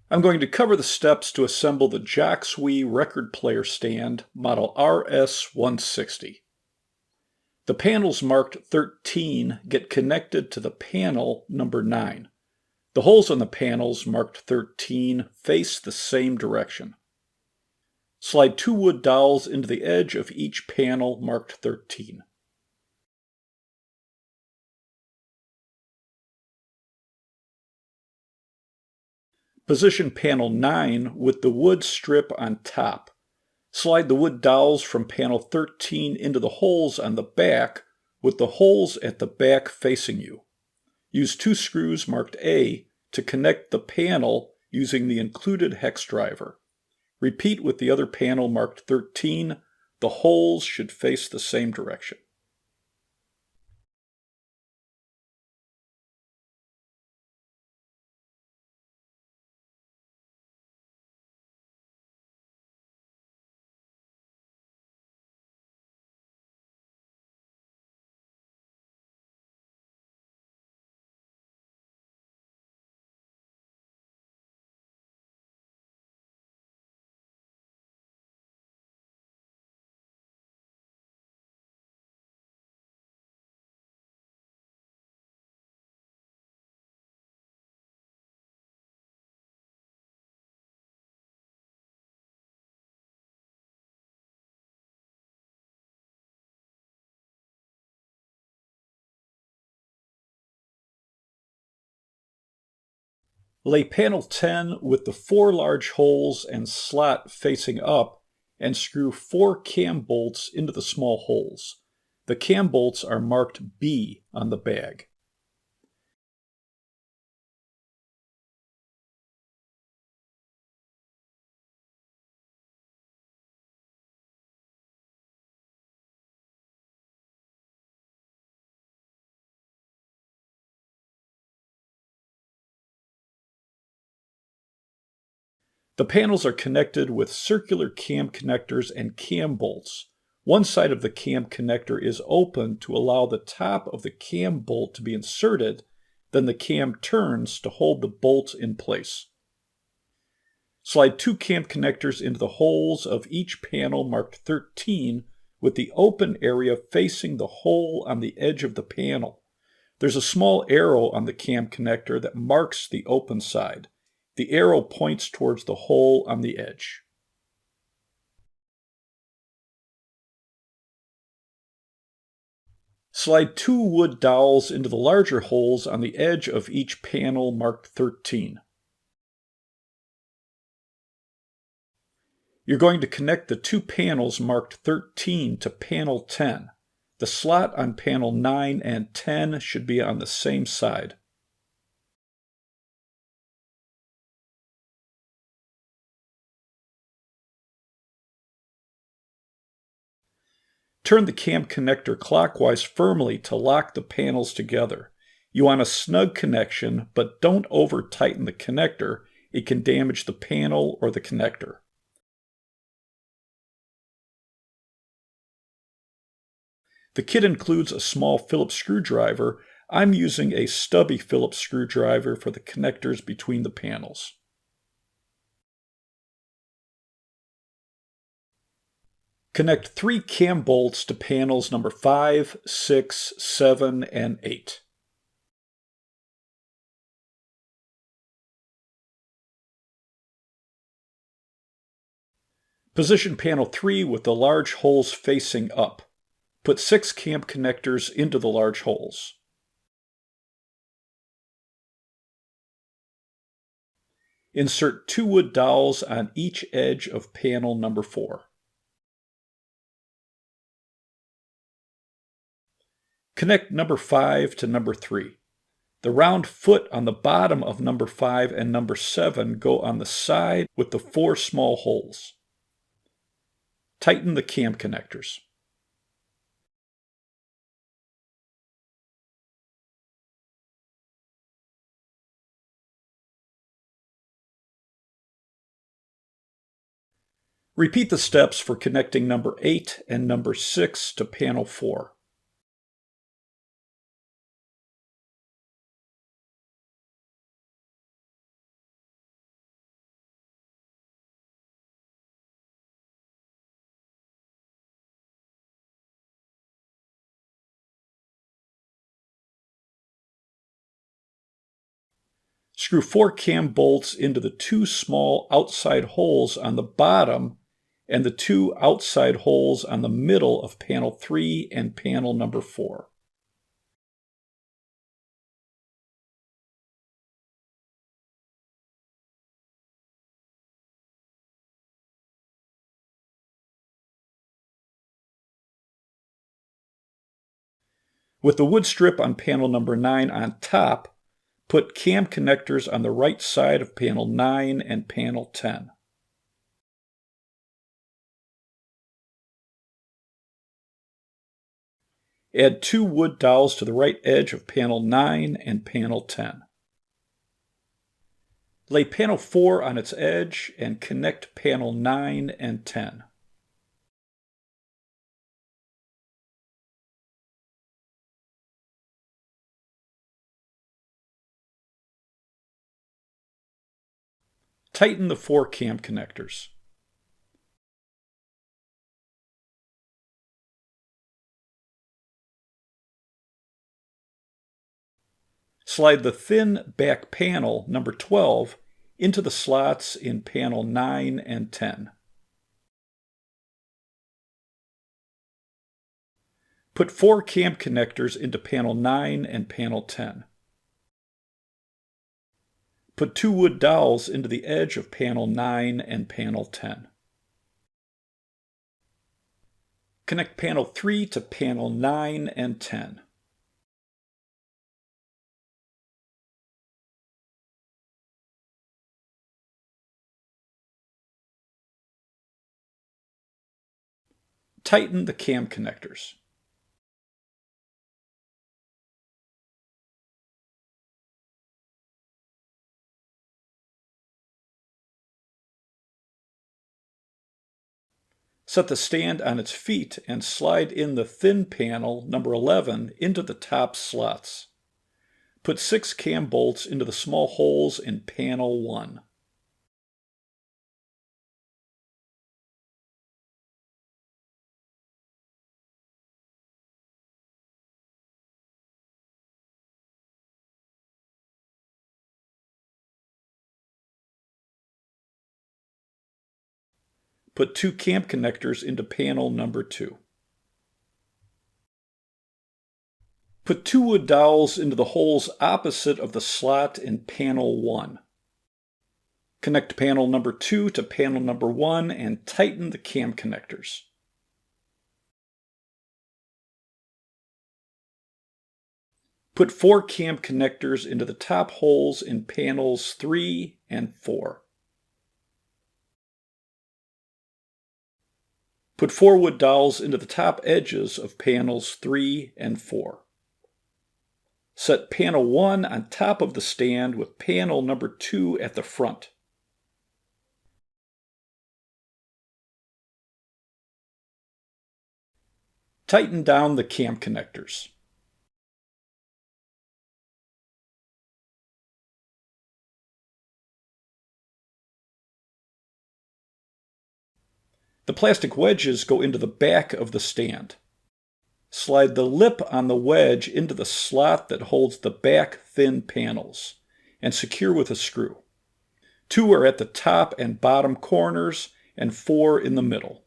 I'm going to cover the steps to assemble the Joaxswe Record Player Stand, model RS-160. The panels marked 13 get connected to the panel number 9. The holes on the panels marked 13 face the same direction. Slide 2 wood dowels into the edge of each panel marked 13. Position panel 9 with the wood strip on top. Slide the wood dowels from panel 13 into the holes on the back with the holes at the back facing you. Use 2 screws marked A to connect the panel using the included hex driver. Repeat with the other panel marked 13. The holes should face the same direction. Lay panel 10 with the 4 large holes and slot facing up and screw 4 cam bolts into the small holes. The cam bolts are marked B on the bag. The panels are connected with circular cam connectors and cam bolts. One side of the cam connector is open to allow the top of the cam bolt to be inserted, then the cam turns to hold the bolt in place. Slide 2 cam connectors into the holes of each panel marked 13 with the open area facing the hole on the edge of the panel. There's a small arrow on the cam connector that marks the open side. The arrow points towards the hole on the edge. Slide 2 wood dowels into the larger holes on the edge of each panel marked 13. You're going to connect the 2 panels marked 13 to panel 10. The slot on panel 9 and 10 should be on the same side. Turn the cam connector clockwise firmly to lock the panels together. You want a snug connection, but don't over-tighten the connector. It can damage the panel or the connector. The kit includes a small Phillips screwdriver. I'm using a stubby Phillips screwdriver for the connectors between the panels. Connect 3 cam bolts to panels number 5, 6, 7, and 8. Position panel 3 with the large holes facing up. Put 6 cam connectors into the large holes. Insert 2 wood dowels on each edge of panel number 4. Connect number 5 to number 3. The round foot on the bottom of number 5 and number 7 go on the side with the 4 small holes. Tighten the cam connectors. Repeat the steps for connecting number 8 and number 6 to panel 4. Screw 4 cam bolts into the 2 small outside holes on the bottom and the 2 outside holes on the middle of panel 3 and panel number 4. With the wood strip on panel number 9 on top, put cam connectors on the right side of panel 9 and panel 10. Add 2 wood dowels to the right edge of panel 9 and panel 10. Lay panel 4 on its edge and connect panel 9 and 10. Tighten the 4 cam connectors. Slide the thin back panel, number 12, into the slots in panel 9 and 10. Put 4 cam connectors into panel 9 and panel 10. Put 2 wood dowels into the edge of panel 9 and panel 10. Connect panel 3 to panel 9 and 10. Tighten the cam connectors. Set the stand on its feet and slide in the thin panel, number 11, into the top slots. Put 6 cam bolts into the small holes in panel 1. Put 2 cam connectors into panel number 2. Put 2 wood dowels into the holes opposite of the slot in panel 1. Connect panel number 2 to panel number 1 and tighten the cam connectors. Put 4 cam connectors into the top holes in panels 3 and 4. Put 4 wood dowels into the top edges of panels 3 and 4. Set panel 1 on top of the stand with panel number 2 at the front. Tighten down the cam connectors. The plastic wedges go into the back of the stand. Slide the lip on the wedge into the slot that holds the back thin panels and secure with a screw. 2 are at the top and bottom corners and 4 in the middle.